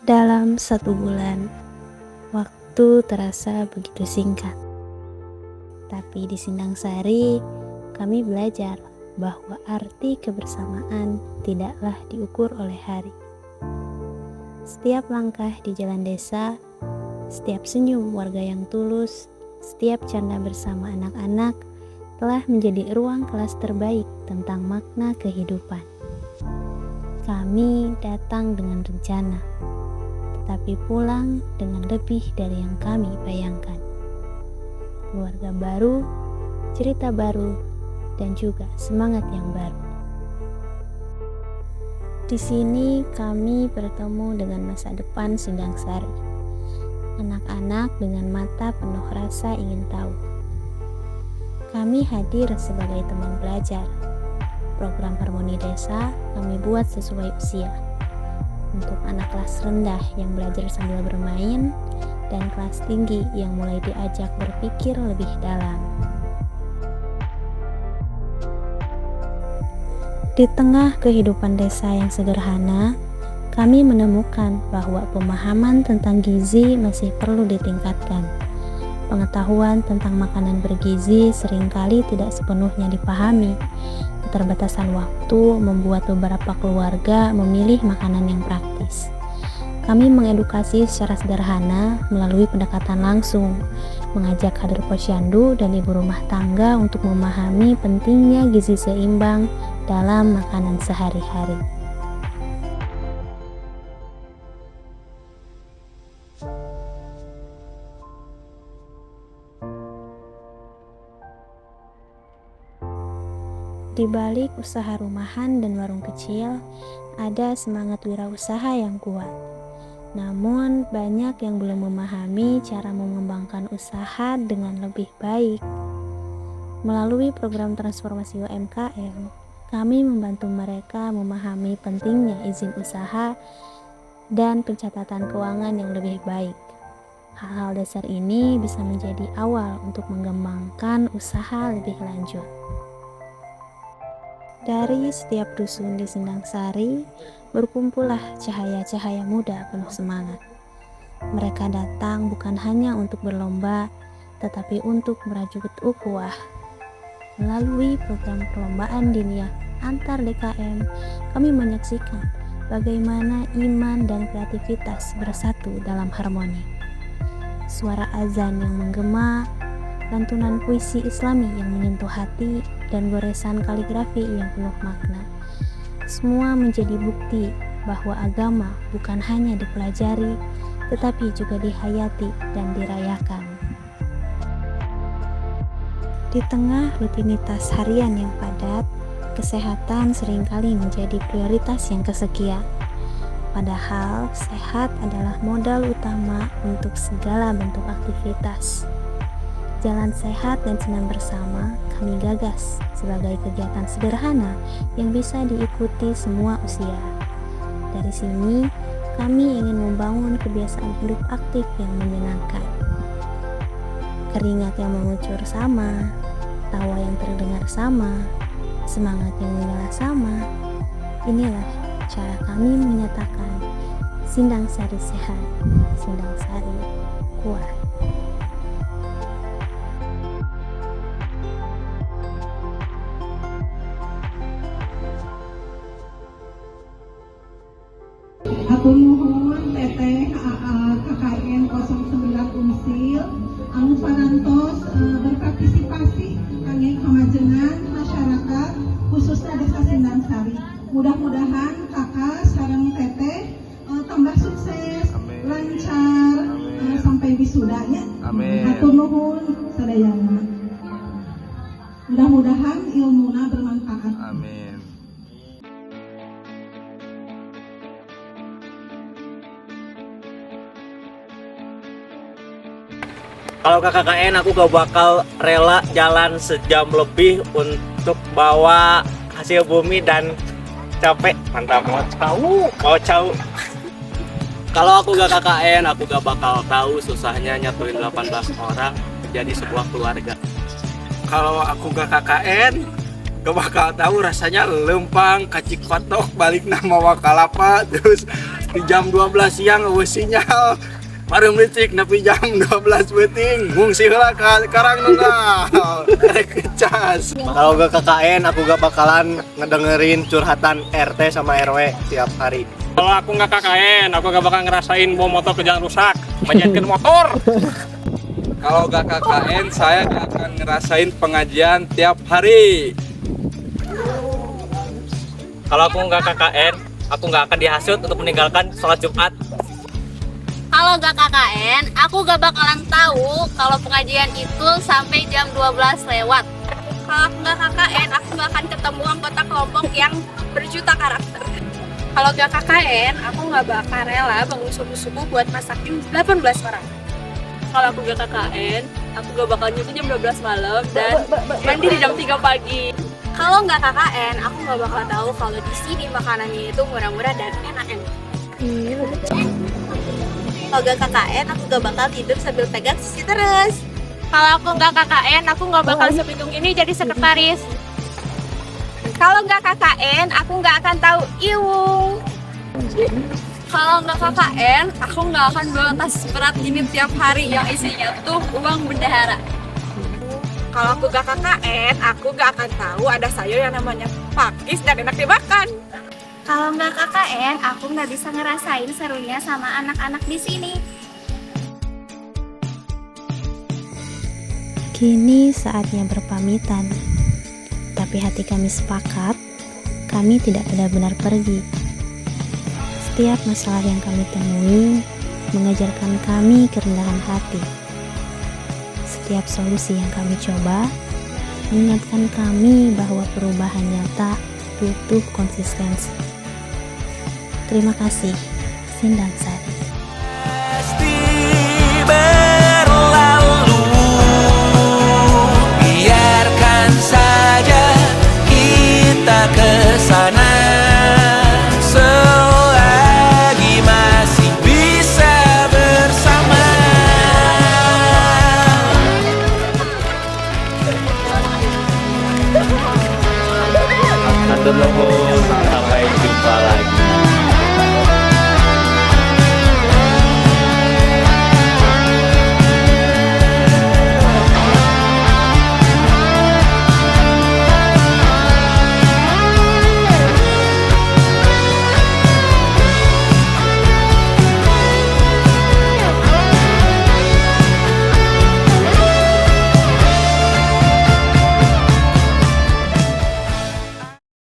Dalam 1 bulan, waktu terasa begitu singkat. Tapi di Sindang Sari, kami belajar bahwa arti kebersamaan tidaklah diukur oleh hari. Setiap langkah di jalan desa, setiap senyum warga yang tulus, setiap canda bersama anak-anak telah menjadi ruang kelas terbaik tentang makna kehidupan. Kami datang dengan rencana, tetapi pulang dengan lebih dari yang kami bayangkan. Keluarga baru, cerita baru, dan juga semangat yang baru. Di sini kami bertemu dengan masa depan Sindang Sari. Anak-anak dengan mata penuh rasa ingin tahu. Kami hadir sebagai teman belajar. Program Harmoni Desa kami buat sesuai usia. Untuk anak kelas rendah yang belajar sambil bermain, dan kelas tinggi yang mulai diajak berpikir lebih dalam. Di tengah kehidupan desa yang sederhana, kami menemukan bahwa pemahaman tentang gizi masih perlu ditingkatkan. Pengetahuan tentang makanan bergizi seringkali tidak sepenuhnya dipahami. Keterbatasan waktu membuat beberapa keluarga memilih makanan yang praktis. Kami mengedukasi secara sederhana melalui pendekatan langsung, mengajak kader posyandu dan ibu rumah tangga untuk memahami pentingnya gizi seimbang dalam makanan sehari-hari. Di balik usaha rumahan dan warung kecil, ada semangat wirausaha yang kuat. Namun, banyak yang belum memahami cara mengembangkan usaha dengan lebih baik. Melalui program transformasi UMKM, kami membantu mereka memahami pentingnya izin usaha dan pencatatan keuangan yang lebih baik. Hal-hal dasar ini bisa menjadi awal untuk mengembangkan usaha lebih lanjut. Dari setiap dusun di Sindang Sari, berkumpullah cahaya-cahaya muda penuh semangat. Mereka datang bukan hanya untuk berlomba, tetapi untuk merajut ukhuwah. Melalui program perlombaan diniyah antar DKM, kami menyaksikan bagaimana iman dan kreativitas bersatu dalam harmoni. Suara azan yang menggema, lantunan puisi Islami yang menyentuh hati, dan goresan kaligrafi yang penuh makna. Semua menjadi bukti bahwa agama bukan hanya dipelajari, tetapi juga dihayati dan dirayakan. Di tengah rutinitas harian yang padat, kesehatan seringkali menjadi prioritas yang kesekian. Padahal, sehat adalah modal utama untuk segala bentuk aktivitas. Jalan sehat dan senam bersama kami gagas sebagai kegiatan sederhana yang bisa diikuti semua usia. Dari sini, kami ingin membangun kebiasaan hidup aktif yang menyenangkan. Keringat yang mengucur sama, tawa yang terdengar sama, semangat yang menyala sama. Inilah cara kami menyatakan Sindang Sari sehat, Sindang Sari kuat. Aku mohon Teteh KKN 09 Unsil anu parantos berpartisipasi kangge kemajuan masyarakat khususnya Desa Sindang Sari. Mudah-mudahan kakak sareng Teteh tambah sukses, amin, lancar, sampai wisudanya. Hatur nuhun sadayana. Mudah-mudahan ilmuna bermanfaat. Amin. Kalau KKN aku gak bakal rela jalan sejam lebih untuk bawa hasil bumi dan capek. Mantap, mau cawu. Kalau aku gak KKN, aku gak bakal tahu susahnya nyatuin 18 orang menjadi sebuah keluarga. Kalau aku gak KKN, gak bakal tahu rasanya lempang kacik patok balik nama Wakalapa terus di jam 12 siang eueuh sinyal Marum licik nepi jam 12 beting ngungsi heula ka karang nunggal karek kecas. Kalau gak KKN aku gak bakalan ngedengerin curhatan RT sama RW tiap hari. Kalau aku nggak KKN, aku gak bakal ngerasain bawa motor ke jalan rusak, menjadikan motor. Kalau gak KKN saya gak akan ngerasain pengajian tiap hari. Kalau aku nggak KKN, aku nggak akan dihasut untuk meninggalkan sholat Jumat. Kalau gak KKN, aku gak bakalan tahu kalau pengajian itu sampai jam 12 lewat. Kalau aku gak KKN, aku gak akan ketemu anggota kelompok yang berjuta karakter. Kalau gak KKN, aku gak bakal rela bangun subuh-subuh buat masakin 18 orang. Kalau aku gak KKN, aku gak bakal nyuci jam 12 malam dan mandi di jam 3 pagi. Kalau nggak KKN, aku nggak bakal tahu kalau di sini makanannya itu murah-murah dan enak-enak. Kalau nggak KKN, aku nggak bakal tidur sambil pegang sisi terus. Kalau aku nggak KKN, aku nggak bakal sepintung ini jadi sekretaris. Kalau nggak KKN, aku nggak akan tahu iwung. Kalau nggak KKN, aku nggak akan bawa tas berat ini tiap hari yang isinya tuh uang bendahara. Kalau aku gak KKN, aku gak akan tahu ada sayur yang namanya pakis dan enak dimakan. Kalau nggak KKN, aku nggak bisa ngerasain serunya sama anak-anak di sini. Kini saatnya berpamitan, tapi hati kami sepakat, kami tidak benar-benar pergi. Setiap masalah yang kami temui mengajarkan kami kerendahan hati. Setiap solusi yang kami coba mengingatkan kami bahwa perubahan nyata butuh konsistensi. Terima kasih, Sindang Sari. Pasti berlalu, biarkan saja kita kesana selagi masih bisa bersama. Sampai jumpa lagi.